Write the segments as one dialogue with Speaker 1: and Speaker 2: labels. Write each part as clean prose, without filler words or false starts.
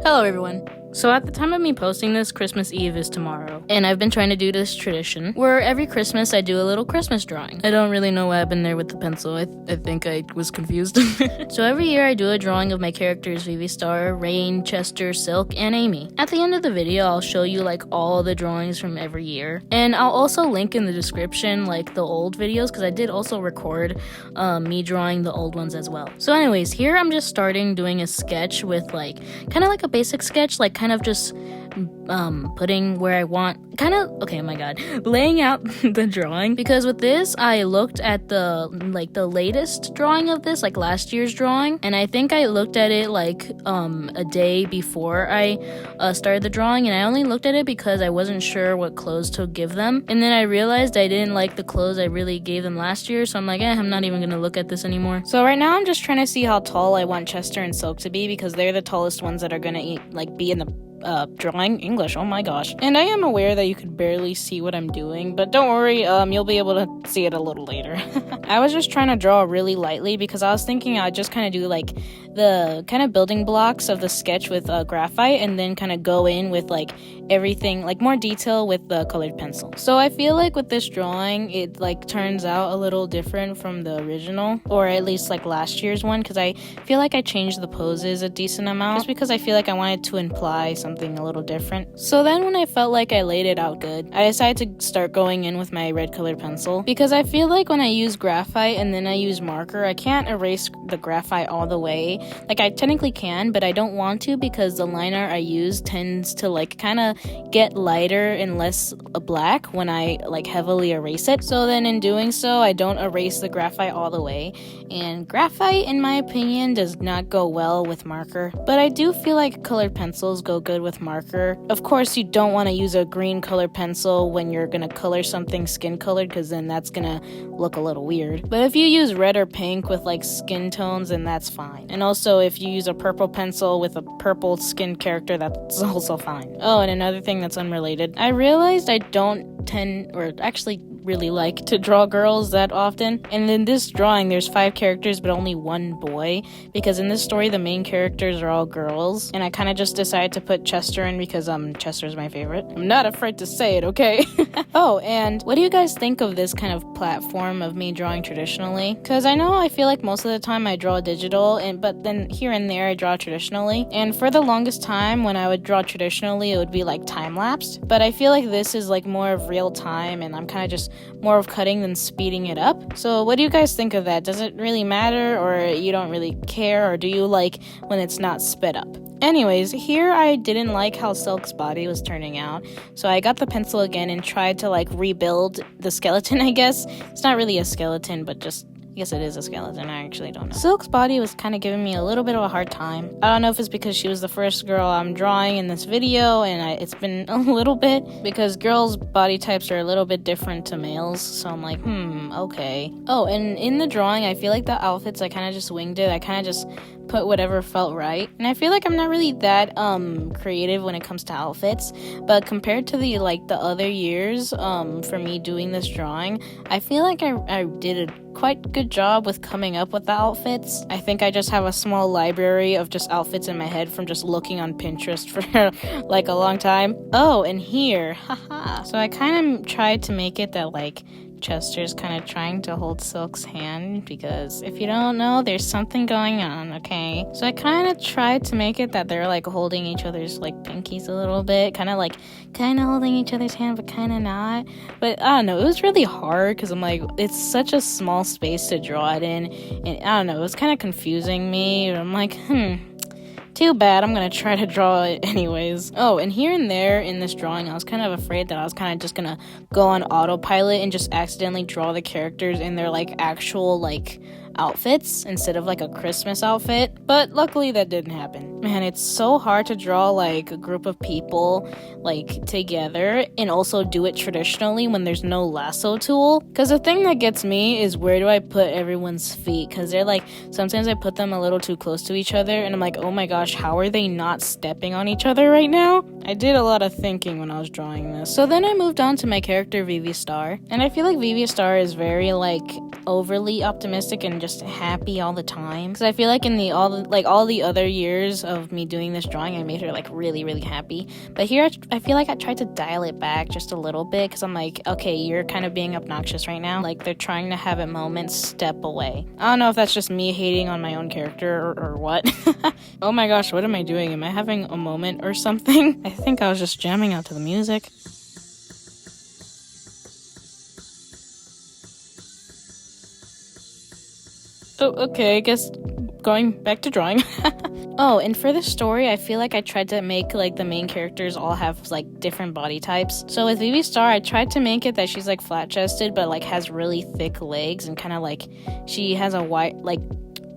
Speaker 1: Hello everyone. So at the time of me posting this, Christmas Eve is tomorrow, and I've been trying to do this tradition where every Christmas I do a little Christmas drawing. I don't really know what happened there with the pencil. I think I was confused. So every year I do a drawing of my characters Vivi Star, Rain, Chester, Silk, and Amy. At the end of the video, I'll show you like all the drawings from every year, and I'll also link in the description like the old videos because I did also record me drawing the old ones as well. So anyways, here I'm just starting doing a sketch with like kind of like a basic sketch, like kind of just putting where I want, laying out the drawing, because with this I looked at the latest drawing of this, like last year's drawing, and I think I looked at it like a day before I started the drawing, and I only looked at it because I wasn't sure what clothes to give them, and then I realized I didn't like the clothes I really gave them last year, so I'm like, I'm not even gonna look at this anymore. So right now I'm just trying to see how tall I want Chester and Silk to be, because they're the tallest ones that are gonna be in the drawing. English, oh my gosh. And I am aware that you could barely see what I'm doing, but don't worry, you'll be able to see it a little later. I was just trying to draw really lightly because I was thinking I'd just kind of do like the kind of building blocks of the sketch with graphite, and then kind of go in with like everything, like more detail with the colored pencil. So I feel like with this drawing, it like turns out a little different from the original, or at least like last year's one, because I feel like I changed the poses a decent amount, just because I feel like I wanted to imply something a little different. So then when I felt like I laid it out good, I decided to start going in with my red colored pencil, because I feel like when I use graphite and then I use marker, I can't erase the graphite all the way. Like I technically can, but I don't want to, because the liner I use tends to like kind of get lighter and less black when I like heavily erase it. So then in doing so, I don't erase the graphite all the way, and graphite in my opinion does not go well with marker, but I do feel like colored pencils go good with marker. Of course, you don't want to use a green colored pencil when you're gonna color something skin colored, because then that's gonna look a little weird. But if you use red or pink with like skin tones, then that's fine. And also if you use a purple pencil with a purple skin character, that's also fine. Oh, and another thing that's unrelated, I realized I don't tend, or actually really like to draw girls that often, and in this drawing there's 5 characters but only 1 boy, because in this story the main characters are all girls, and I kind of just decided to put Chester in because Chester's my favorite. I'm not afraid to say it, okay? Oh, and what do you guys think of this kind of platform of me drawing traditionally? Because I feel like most of the time I draw digital, but then here and there I draw traditionally, and for the longest time when I would draw traditionally it would be like time-lapsed, but I feel like this is like more of real time, and I'm kind of just more of cutting than speeding it up. So what do you guys think of that? Does it really matter, or you don't really care, or do you like when it's not sped up? Anyways, here I didn't like how Silk's body was turning out, so I got the pencil again and tried to like rebuild the skeleton, I guess. It's not really a skeleton, but just, I guess it is a skeleton, I actually don't know. Silk's body was kind of giving me a little bit of a hard time. I don't know if it's because she was the first girl I'm drawing in this video, and it's been a little bit, because girls' body types are a little bit different to males, so I'm like, okay. Oh, and in the drawing, I feel like the outfits, I kind of just winged it. I kind of just put whatever felt right, and I feel like I'm not really that creative when it comes to outfits, but compared to the other years for me doing this drawing, I feel like I did a quite good job with coming up with the outfits. I think I just have a small library of just outfits in my head from just looking on Pinterest for like a long time. Oh, and here, haha. So I kind of tried to make it that like Chester's kind of trying to hold Silk's hand, because if you don't know, there's something going on, okay? So I kind of tried to make it that they're like holding each other's like pinkies a little bit, kind of holding each other's hand, but kind of not. But I don't know, it was really hard because I'm like, it's such a small space to draw it in, and I don't know, it was kind of confusing me. I'm like, too bad, I'm gonna try to draw it anyways. Oh, and here and there in this drawing, I was kind of afraid that I was kind of just gonna go on autopilot and just accidentally draw the characters in their like actual like outfits instead of like a Christmas outfit, but luckily that didn't happen. Man, it's so hard to draw like a group of people like together and also do it traditionally when there's no lasso tool, because the thing that gets me is where do I put everyone's feet, because they're like, sometimes I put them a little too close to each other and I'm like, oh my gosh, how are they not stepping on each other right now? I did a lot of thinking when I was drawing this. So then I moved on to my character Vivi Star, and I feel like Vivi Star is very like overly optimistic and just happy all the time. Because I feel like in all the other years of me doing this drawing, I made her like really, really happy. But here, I feel like I tried to dial it back just a little bit because I'm like, okay, you're kind of being obnoxious right now. Like, they're trying to have a moment, step away. I don't know if that's just me hating on my own character or what. Oh my gosh, what am I doing? Am I having a moment or something? I think I was just jamming out to the music. Oh, okay, I guess going back to drawing. Oh, and for this story, I feel like I tried to make, like, the main characters all have, like, different body types. So with Vivi Star, I tried to make it that she's, like, flat-chested, but, like, has really thick legs and kind of, like, she has a white, like,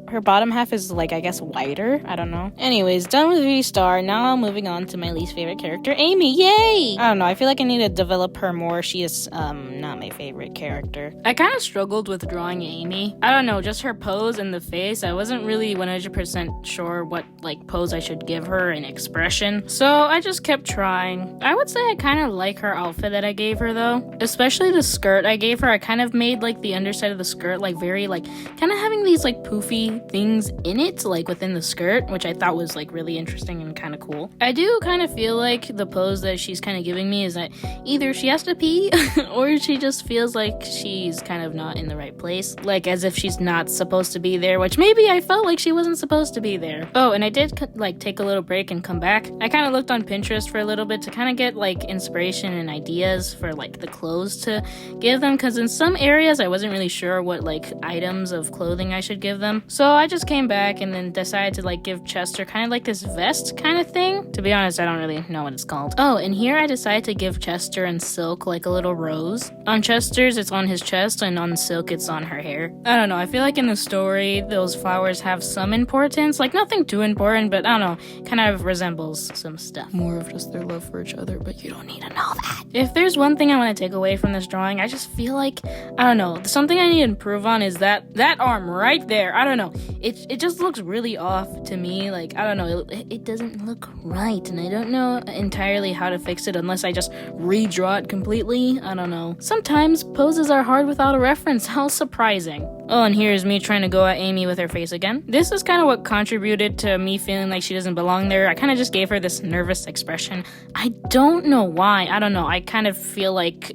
Speaker 1: her bottom half is, like, I guess, wider. I don't know. Anyways, done with Vivi Star. Now I'm moving on to my least favorite character, Amy. Yay! I don't know. I feel like I need to develop her more. She is, not my favorite character. I kind of struggled with drawing Amy. I don't know, just her pose and the face. I wasn't really 100% sure what, like, pose I should give her and expression. So I just kept trying. I would say I kind of like her outfit that I gave her, though. Especially the skirt I gave her. I kind of made, like, the underside of the skirt, like, very, like, kind of having these, like, poofy things in it, like within the skirt, which I thought was like really interesting and kind of cool. I do kind of feel like the pose that she's kind of giving me is that either she has to pee or she just feels like she's kind of not in the right place, like as if she's not supposed to be there, which maybe I felt like she wasn't supposed to be there. Oh, and I did like take a little break and come back. I kind of looked on Pinterest for a little bit to kind of get like inspiration and ideas for like the clothes to give them, because in some areas I wasn't really sure what like items of clothing I should give them. So I just came back and then decided to like give Chester kind of like this vest kind of thing. To be honest, I don't really know what it's called. Oh, and here I decided to give Chester and Silk like a little rose. On Chester's, it's on his chest, and on Silk, it's on her hair. I don't know, I feel like in the story, those flowers have some importance, like nothing too important, but I don't know, kind of resembles some stuff. More of just their love for each other, but you don't need to know that. If there's one thing I want to take away from this drawing, I just feel like, I don't know, something I need to improve on is that arm right there. I don't know, it just looks really off to me. Like, I don't know, it doesn't look right, and I don't know entirely how to fix it unless I just redraw it completely. I don't know. Sometimes poses are hard without a reference. How surprising. Oh, and here's me trying to go at Amy with her face again. This is kind of what contributed to me feeling like she doesn't belong there. I kind of just gave her this nervous expression. I don't know why. I don't know. I kind of feel like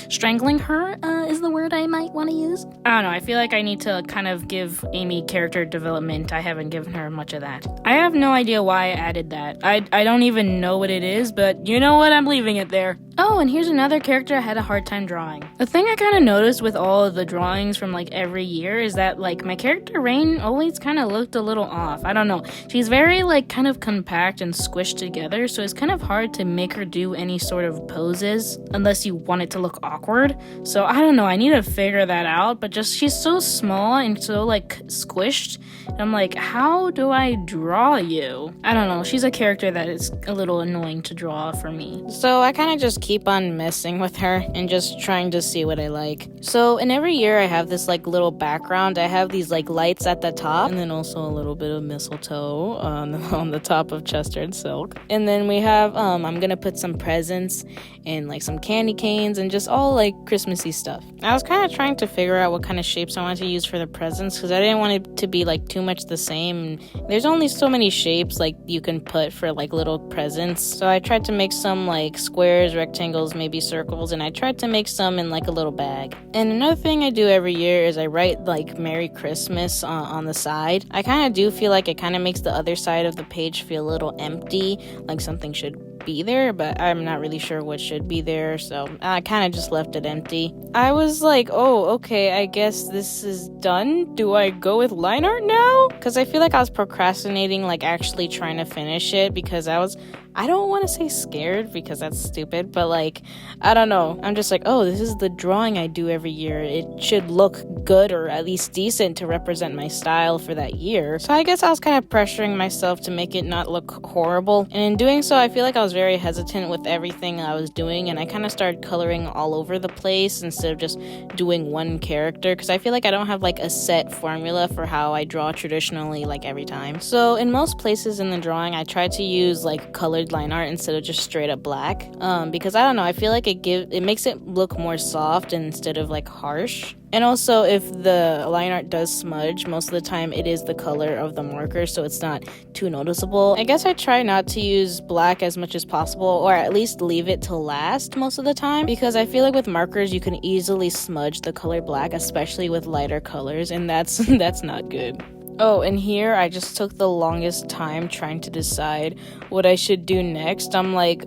Speaker 1: strangling her is the word I might want to use. I don't know. I feel like I need to kind of give Amy character development. I haven't given her much of that. I have no idea why I added that. I don't even know what it is, but you know what? I'm leaving it there. Oh, and here's another character I had a hard time drawing. The thing I kind of noticed with all of the drawings from like every year is that like my character Rain always kind of looked a little off. I don't know. She's very like kind of compact and squished together, so it's kind of hard to make her do any sort of poses unless you want it to look awkward. So I don't know. I need to figure that out, but just she's so small and so like squished. And I'm like, how do I draw you? I don't know. She's a character that is a little annoying to draw for me. So I kind of just keep on messing with her and just trying to see what I like. So in every year I have this like little background. I have these like lights at the top, and then also a little bit of mistletoe on the top of Chester and Silk. And then we have I'm gonna put some presents and like some candy canes and just all like Christmassy stuff. I was kind of trying to figure out what kind of shapes I wanted to use for the presents because I didn't want it to be like too much the same. There's only so many shapes like you can put for like little presents. So I tried to make some like squares, rectangles, maybe circles, and I tried to make some in like a little bag. And another thing I do every year is I write like Merry Christmas on the side. I kind of do feel like it kind of makes the other side of the page feel a little empty, like something should be there, but I'm not really sure what should be there, so I kind of just left it empty. I was like, oh, okay, I guess this is done. Do I go with line art now? Because I feel like I was procrastinating, like actually trying to finish it, because I don't want to say scared because that's stupid, but like, I don't know. I'm just like, oh, this is the drawing I do every year. It should look good or at least decent to represent my style for that year. So I guess I was kind of pressuring myself to make it not look horrible. And in doing so, I feel like I was very hesitant with everything I was doing, and I kind of started coloring all over the place instead of just doing one character, because I feel like I don't have like a set formula for how I draw traditionally like every time. So in most places in the drawing, I tried to use like colored line art instead of just straight up black, because I don't know, I feel like it makes it look more soft instead of like harsh. And also, if the line art does smudge, most of the time it is the color of the marker, so it's not too noticeable. I guess I try not to use black as much as possible, or at least leave it to last most of the time, because I feel like with markers you can easily smudge the color black, especially with lighter colors, and that's not good. Oh, and here I just took the longest time trying to decide what I should do next. I'm like,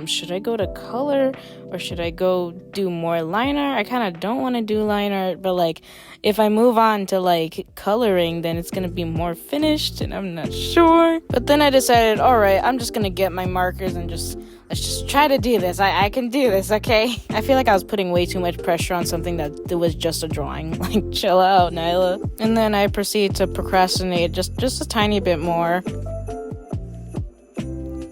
Speaker 1: should I go to color or should I go do more line art? I kind of don't want to do line art, but like if I move on to like coloring, then it's gonna be more finished and I'm not sure. But then I decided, all right, I'm just gonna get my markers and let's just try to do this. I can do this, okay? I feel like I was putting way too much pressure on something that was just a drawing. Like, chill out, Nyla. And then I proceed to procrastinate just a tiny bit more.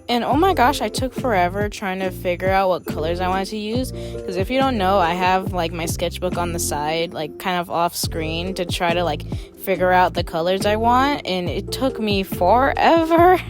Speaker 1: And oh my gosh, I took forever trying to figure out what colors I wanted to use. Because if you don't know, I have like my sketchbook on the side, like kind of off screen, to try to like figure out the colors I want. And it took me forever.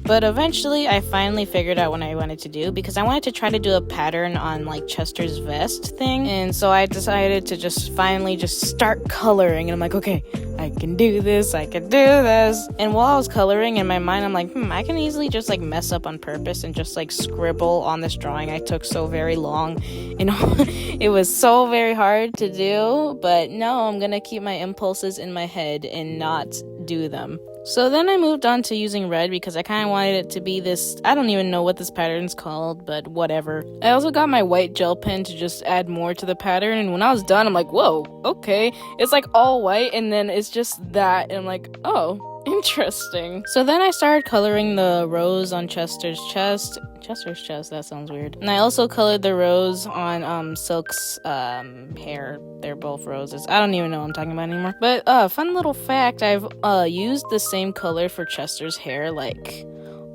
Speaker 1: But eventually, I finally figured out what I wanted to do, because I wanted to try to do a pattern on like Chester's vest thing. And so I decided to just finally just start coloring. And I'm like, okay, I can do this. And while I was coloring in my mind, I'm like, I can easily just like mess up on purpose and just like scribble on this drawing I took so very long. You know, it was so very hard to do. But no, I'm gonna keep my impulses in my head and not do them. So then I moved on to using red, because I kind of wanted it to be this, I don't even know what this pattern's called, but whatever. I also got my white gel pen to just add more to the pattern, and when I was done, I'm like, whoa, okay. It's like all white, and then it's just that, and I'm like, oh, interesting. So then I started coloring the rose on Chester's chest. Chester's chest, that sounds weird. And I also colored the rose on Silk's hair. They're both roses. I don't even know what I'm talking about anymore. But fun little fact, I've used the same color for Chester's hair like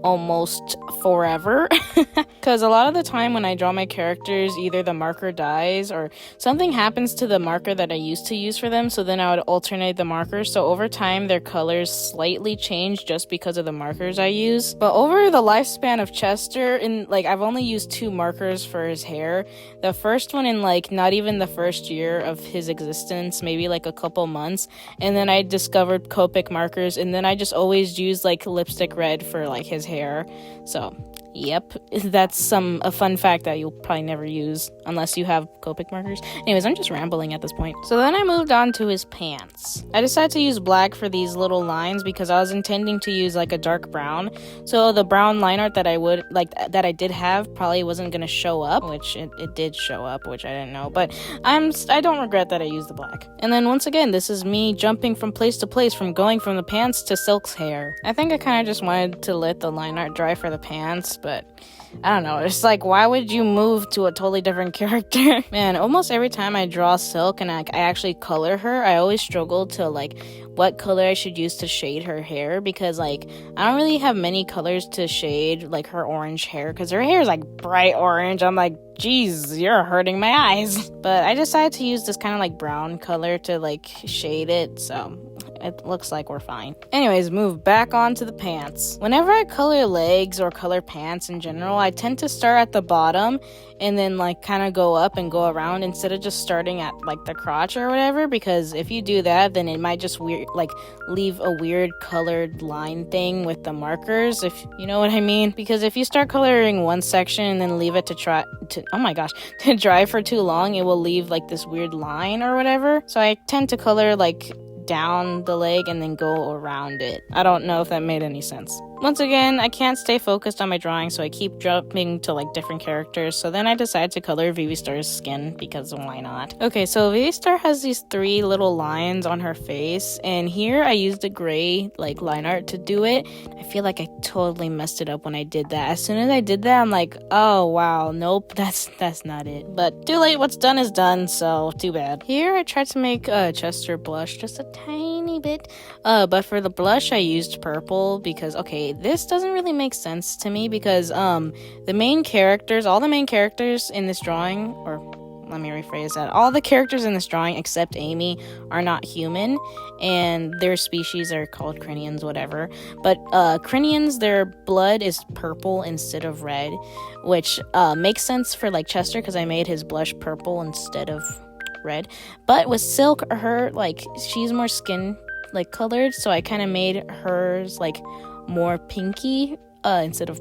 Speaker 1: almost forever, because a lot of the time when I draw my characters, either the marker dies or something happens to the marker that I used to use for them, so then I would alternate the markers. So over time their colors slightly change just because of the markers I use. But over the lifespan of Chester, I've only used 2 markers for his hair. The first one in like not even the first year of his existence, maybe like a couple months, and then I discovered Copic markers, and then I just always use like lipstick red for like his hair. So yep, that's a fun fact that you'll probably never use unless you have Copic markers. Anyways, I'm just rambling at this point. So then I moved on to his pants. I decided to use black for these little lines because I was intending to use like a dark brown. So the brown line art that I did have probably wasn't gonna show up, which it did show up, which I didn't know. But I don't regret that I used the black. And then once again, this is me jumping from place to place, from going from the pants to Silk's hair. I think I kind of just wanted to let the line art dry for the pants, but I don't know, it's like, why would you move to a totally different character? Man, almost every time I draw Silk and I actually color her, I always struggle to like what color I should use to shade her hair, because like I don't really have many colors to shade like her orange hair, because her hair is like bright orange. I'm like, geez, you're hurting my eyes. But I decided to use this kind of like brown color to like shade it, so it looks like we're fine. Anyways, move back onto the pants. Whenever I color legs or color pants in general, I tend to start at the bottom and then like kind of go up and go around instead of just starting at like the crotch or whatever, because if you do that, then it might just leave a weird colored line thing with the markers, if you know what I mean. Because if you start coloring one section and then leave it to dry for too long, it will leave like this weird line or whatever. So I tend to color like down the leg and then go around it. I don't know if that made any sense. Once again, I can't stay focused on my drawing, so I keep jumping to like different characters. So then I decided to color Vivi Star's skin, because why not? Okay, so Vivi Star has these 3 little lines on her face, and here I used a gray like line art to do it. I feel like I totally messed it up when I did that. As soon as I did that, I'm like, oh wow, nope, that's not it. But too late, what's done is done, so too bad. Here I tried to make Chester blush just a tiny bit, but for the blush I used purple, because okay, this doesn't really make sense to me, because all the main characters in this drawing, or let me rephrase that, all the characters in this drawing except Amy are not human, and their species are called Crinians, whatever. But Crinians, their blood is purple instead of red, which makes sense for like Chester, because I made his blush purple instead of red. But with Silk, her, like, she's more skin, like, colored, so I kind of made hers, like, more pinky, instead of,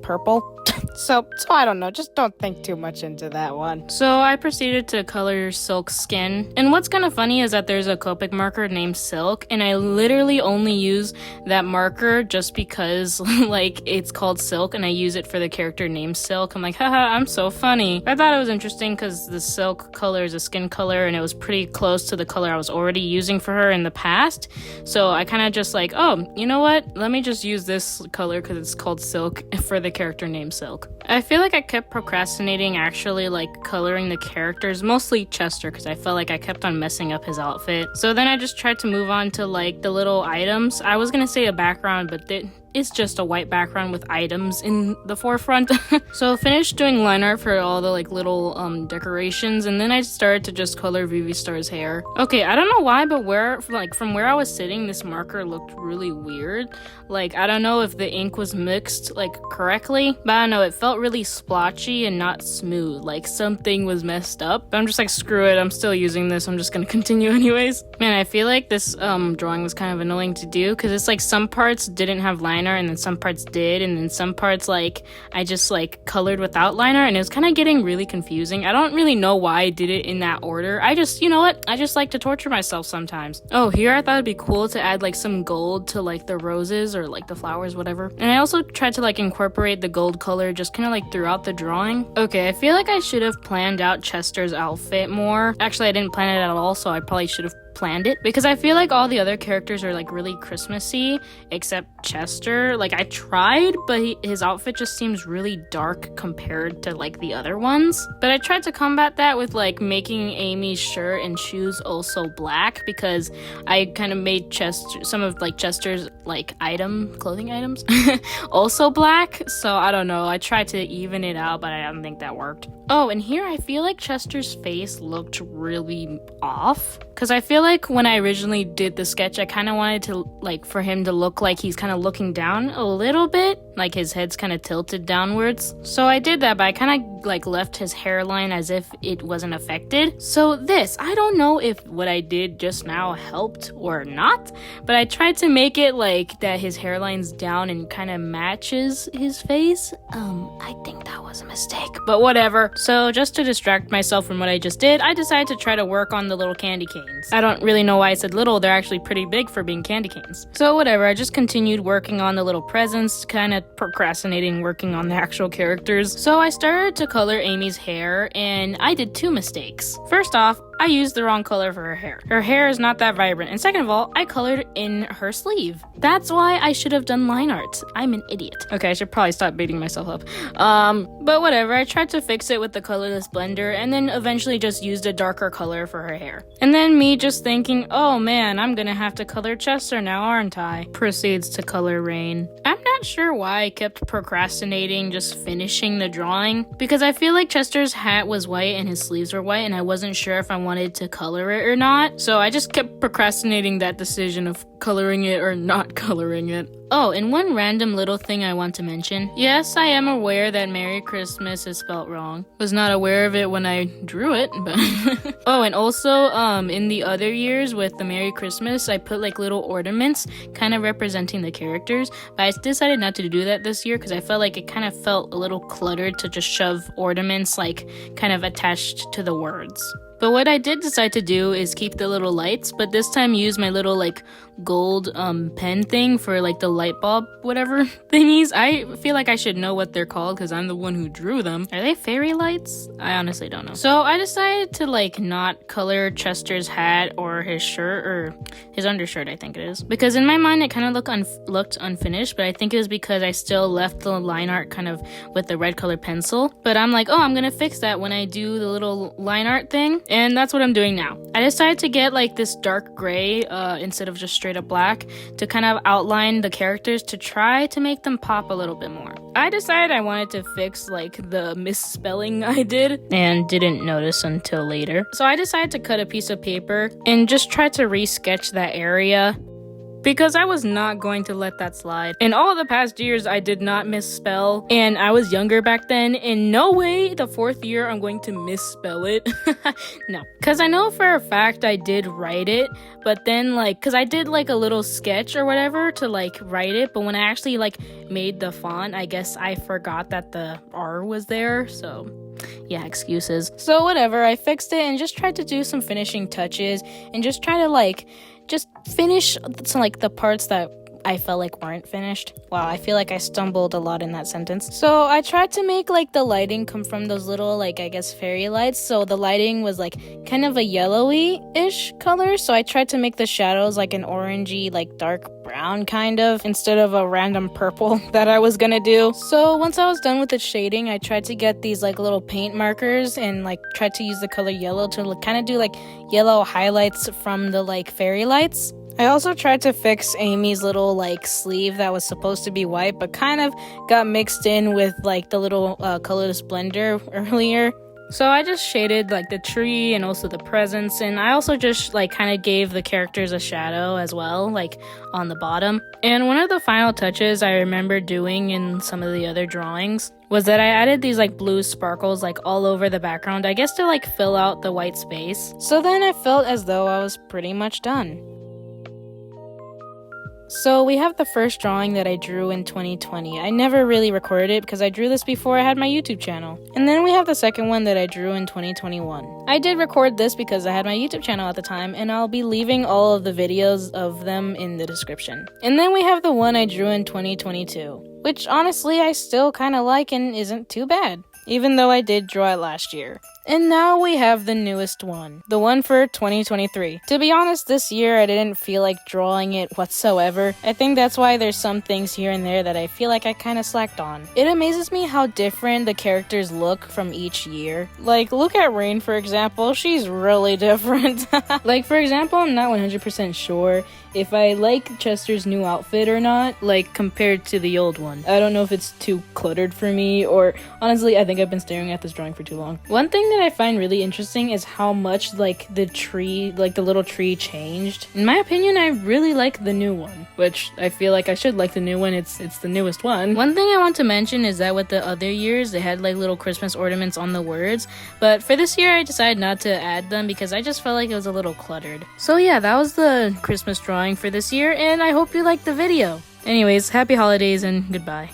Speaker 1: purple. So I don't know, just don't think too much into that one. So I proceeded to color Silk's skin, and what's kind of funny is that there's a Copic marker named Silk, and I literally only use that marker just because like it's called Silk and I use it for the character named Silk. I'm like, haha, I'm so funny. I thought it was interesting because the Silk color is a skin color and it was pretty close to the color I was already using for her in the past, so I kind of just like, oh, you know what, let me just use this color because it's called Silk for the character named Silk. I feel like I kept procrastinating actually like coloring the characters, mostly Chester, because I felt like I kept on messing up his outfit. So then I just tried to move on to like the little items. I was gonna say a background, but it's just a white background with items in the forefront. So finished doing line art for all the like little decorations, and then I started to just color Vivi Star's hair. Okay, I don't know why, but from where I was sitting, this marker looked really weird. Like, I don't know if the ink was mixed like correctly, but I don't know, it felt really splotchy and not smooth, like something was messed up. But I'm just like, screw it, I'm still using this, I'm just gonna continue anyways. Man, I feel like this drawing was kind of annoying to do because it's like some parts didn't have liner and then some parts did, and then some parts like I just like colored without liner, and it was kind of getting really confusing. I don't really know why I did it in that order. I just, you know what, I just like to torture myself sometimes. Oh, here I thought it'd be cool to add like some gold to like the roses or like the flowers, whatever. And I also tried to like incorporate the gold color just kind of like throughout the drawing. Okay, I feel like I should have planned out Chester's outfit more. Actually, I didn't plan it at all, so I probably should have planned it because I feel like all the other characters are like really Christmassy except Chester. Like, I tried, but his outfit just seems really dark compared to like the other ones. But I tried to combat that with like making Amy's shirt and shoes also black, because I kind of made some of like Chester's like clothing items also black. So I don't know, I tried to even it out, but I don't think that worked. Oh, and here I feel like Chester's face looked really off, because I feel like when I originally did the sketch, I kind of wanted to like for him to look like he's kind of looking down a little bit, like his head's kind of tilted downwards. So I did that, but I kind of like left his hairline as if it wasn't affected. So I don't know if what I did just now helped or not, but I tried to make it like that his hairline's down and kind of matches his face. I think that was a mistake, but whatever. So just to distract myself from what I just did, I decided to try to work on the little candy canes. I don't really know why I said little, they're actually pretty big for being candy canes. So whatever, I just continued working on the little presents, kind of procrastinating working on the actual characters. So I started to color Amy's hair, and I did two mistakes. First off, I used the wrong color for her hair. Her hair is not that vibrant. And second of all, I colored in her sleeve. That's why I should have done line art. I'm an idiot. Okay, I should probably stop beating myself up. But whatever, I tried to fix it with the colorless blender and then eventually just used a darker color for her hair. And then me just thinking, oh man, I'm gonna have to color Chester now, aren't I? Proceeds to color Rain. I'm not sure why I kept procrastinating just finishing the drawing, because I feel like Chester's hat was white and his sleeves were white, and I wasn't sure if I wanted to color it or not. So I just kept procrastinating that decision of coloring it or not coloring it. Oh, and one random little thing I want to mention. Yes, I am aware that Merry Christmas is spelt wrong. Was not aware of it when I drew it, but oh, and also in the other years with the Merry Christmas, I put like little ornaments kind of representing the characters, but I decided not to do that this year because I felt like it kind of felt a little cluttered to just shove ornaments like kind of attached to the words. But what I did decide to do is keep the little lights, but this time use my little like gold pen thing for like the light bulb whatever thingies. I feel like I should know what they're called because I'm the one who drew them. Are they fairy lights? I honestly don't know. So I decided to like not color Chester's hat or his shirt, or his undershirt I think it is, because in my mind it kind of looked unfinished, but I think it was because I still left the line art kind of with the red color pencil. But I'm like, oh, I'm gonna fix that when I do the little line art thing. And that's what I'm doing now. I decided to get like this dark gray instead of just straight up black to kind of outline the characters to try to make them pop a little bit more. I decided I wanted to fix like the misspelling I did and didn't notice until later. So I decided to cut a piece of paper and just try to re-sketch that area. because I was not going to let that slide. In all the past years, I did not misspell, and I was younger back then. In no way the 4th year I'm going to misspell it. No, because I know for a fact I did write it, but then like, because I did like a little sketch or whatever to like write it, but when I actually like made the font, I guess I forgot that the R was there, so yeah, excuses. So whatever, I fixed it and just tried to do some finishing touches and just try to like just finish some, like the parts that I felt like weren't finished. Wow, I feel like I stumbled a lot in that sentence. So I tried to make like the lighting come from those little like I guess fairy lights. So the lighting was like kind of a yellowy-ish color. So I tried to make the shadows like an orangey like dark brown kind of instead of a random purple that I was gonna do. So once I was done with the shading, I tried to get these like little paint markers and like tried to use the color yellow to kind of do like yellow highlights from the like fairy lights. I also tried to fix Amy's little like sleeve that was supposed to be white but kind of got mixed in with like the little colorless blender earlier. So I just shaded like the tree and also the presents, and I also just like kind of gave the characters a shadow as well, like on the bottom. And one of the final touches I remember doing in some of the other drawings was that I added these like blue sparkles like all over the background, I guess to like fill out the white space. So then I felt as though I was pretty much done. So we have the first drawing that I drew in 2020. I never really recorded it because I drew this before I had my YouTube channel. And then we have the second one that I drew in 2021. I did record this because I had my YouTube channel at the time, and I'll be leaving all of the videos of them in the description. And then we have the one I drew in 2022, which honestly I still kind of like and isn't too bad, even though I did draw it last year. And now we have the newest one, the one for 2023. To be honest, this year I didn't feel like drawing it whatsoever. I think that's why there's some things here and there that I feel like I kind of slacked on. It amazes me how different the characters look from each year. Like, look at Rain, for example. She's really different. Like, for example, I'm not 100% sure if I like Chester's new outfit or not, like, compared to the old one. I don't know if it's too cluttered for me, or honestly, I think I've been staring at this drawing for too long. One thing that I find really interesting is how much, like, the tree, like, the little tree changed. In my opinion, I really like the new one, which I feel like I should like the new one. It's the newest one. One thing I want to mention is that with the other years, they had, like, little Christmas ornaments on the words, but for this year, I decided not to add them because I just felt like it was a little cluttered. So yeah, that was the Christmas drawing for this year, and I hope you liked the video. Anyways, happy holidays and goodbye.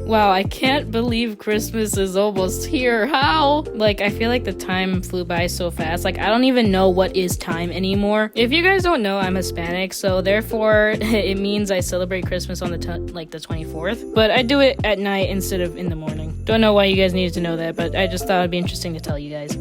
Speaker 1: Wow, I can't believe Christmas is almost here. How? Like, I feel like the time flew by so fast. Like, I don't even know what is time anymore. If you guys don't know, I'm Hispanic, so therefore it means I celebrate Christmas on the 24th. But I do it at night instead of in the morning. Don't know why you guys needed to know that, but I just thought it'd be interesting to tell you guys.